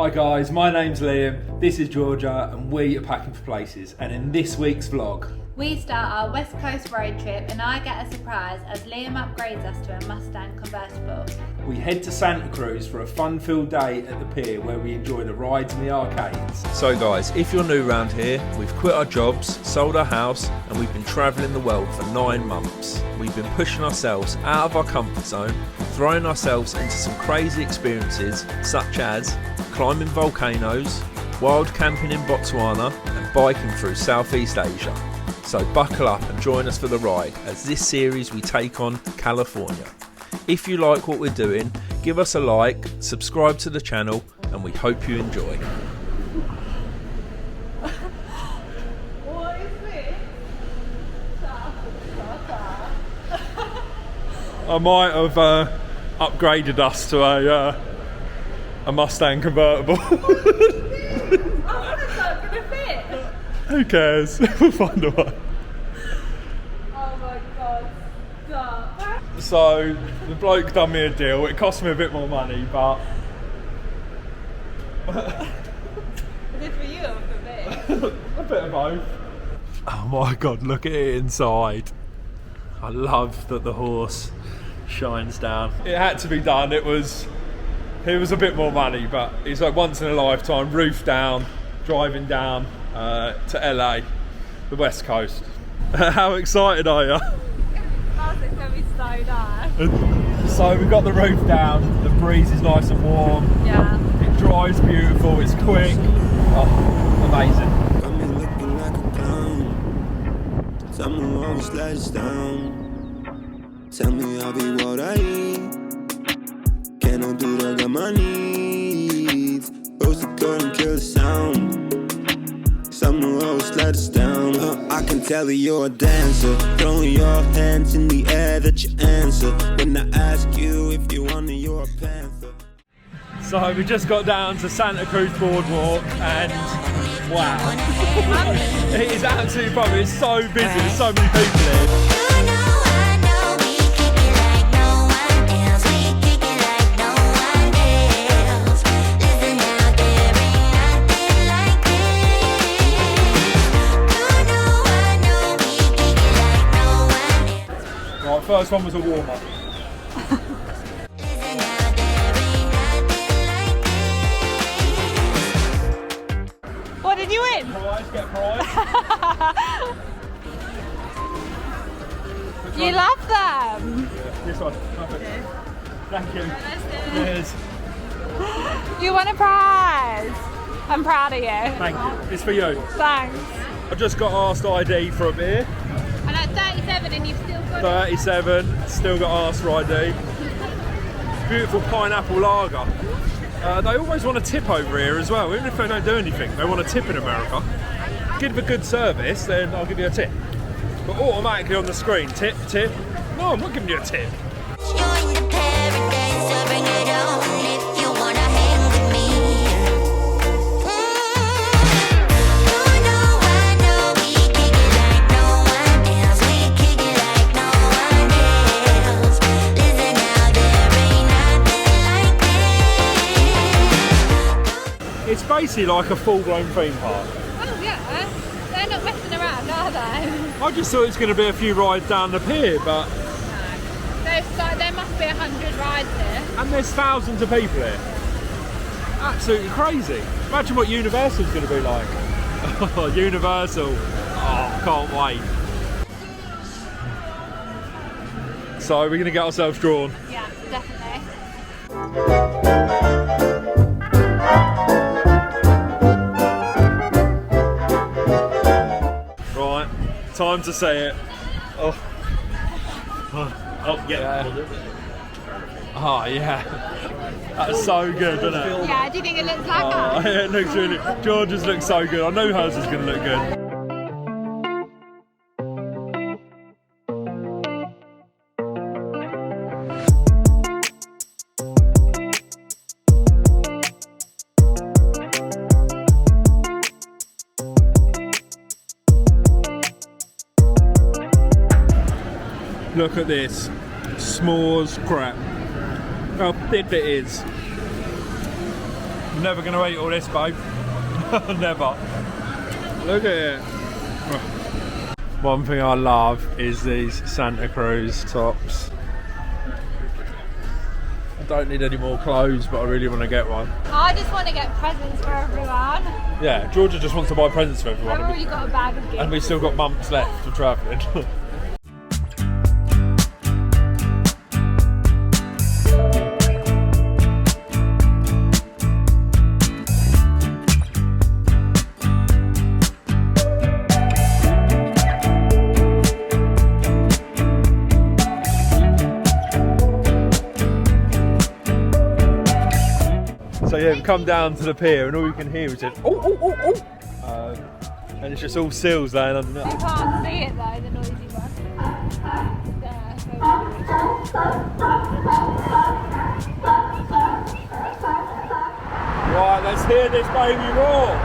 Hi guys, my name's Liam, this is Georgia, and we are packing for places. And in this week's vlog, we start our West Coast road trip and I get a surprise as Liam upgrades us to a Mustang convertible. we head to Santa Cruz for a fun-filled day at the pier where we enjoy the rides and the arcades. So guys, if you're new around here, we've quit our jobs, sold our house, and we've been travelling the world for 9 months. We've been pushing ourselves out of our comfort zone, throwing ourselves into some crazy experiences such as climbing volcanoes, wild camping in Botswana, and biking through Southeast Asia. So buckle up and join us for the ride as this series we take on California. If you like what we're doing, give us a like, subscribe to the channel, and we hope you enjoy. What is this? I might have upgraded us to a Mustang convertible. Oh, that's not gonna fit. Who cares? We'll find a way. Oh my god, stop. So the bloke done me a deal. It cost me a bit more money, but Is this for you or for me? a bit of both. Oh my god, look at it inside. I love that the horse shines down. It had to be done. It was a bit more money, but it's like once in a lifetime. Roof down, driving down to LA, the West Coast. How excited are you? Oh, it's gonna be so nice. So we've got the roof down, the breeze is nice and warm, Yeah. it drives beautiful, it's quick. Oh, amazing. Got me looking like a clown. Tell me why we let us down. Tell me I'll be what I eat. Can't no dude, I got my needs. Rose the girl and kill the sound. Some always let us down. I can tell that you're a dancer. Throwing your hands in the air that you answer. When I ask you if you want it, you're a panther. So we just got down to Santa Cruz Boardwalk and wow. It is absolutely bumping. It's so busy, there's so many people here. Right, first one was a warm-up. What did you win? Prize, get prize. You love them. Yeah, this one, perfect. Thank you. Cheers. You won a prize. I'm proud of you. Thank you. It's for you. Thanks. I just got asked ID for a beer. And at 37 and you've still got 37, still got asked for ID. Beautiful pineapple lager. They always want a tip over here as well, even if they don't do anything. They want a tip in America. Give a good service, then I'll give you a tip. But automatically on the screen, tip, tip. No, I'm not giving you a tip. It's basically like a full-blown theme park. Oh yeah, they're not messing around, are they? I just thought it was going to be a few rides down the pier, but... There must be 100 rides here. And there's thousands of people here. Absolutely crazy. Imagine what Universal's going to be like. Oh, Universal. Oh, can't wait. So we're going to get ourselves drawn. Yeah, definitely. Right, time to say it. Oh, yeah. Oh, yeah. That's so good, isn't it? Yeah, do you think it looks like Oh, us? it looks really... George's looks so good. I knew hers was going to look good. Look at this. S'mores crap. How thin it is. I'm never going to eat all this, babe. Never. Look at it. One thing I love is these Santa Cruz tops. I don't need any more clothes, but I really want to get one. I just want to get presents for everyone. Yeah, Georgia just wants to buy presents for everyone. I've already got a bag of gifts. And we've still got months left for travelling. So yeah, we've come down to the pier and all you can hear is just oh, oh, oh, oh. And it's just all seals laying underneath. You can't see it though, the noisy one. Right, let's hear this baby roar.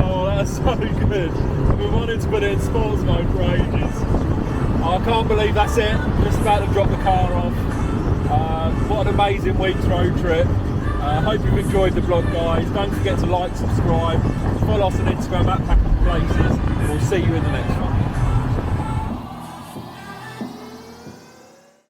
Oh, that's so good. I've been wanting to put it in sports mode for ages. I can't believe that's it. Just about to drop the car off. What an amazing week's road trip. Hope you've enjoyed the vlog, guys. Don't forget to like, subscribe, follow us on Instagram at Packing Places. We'll see you in the next one.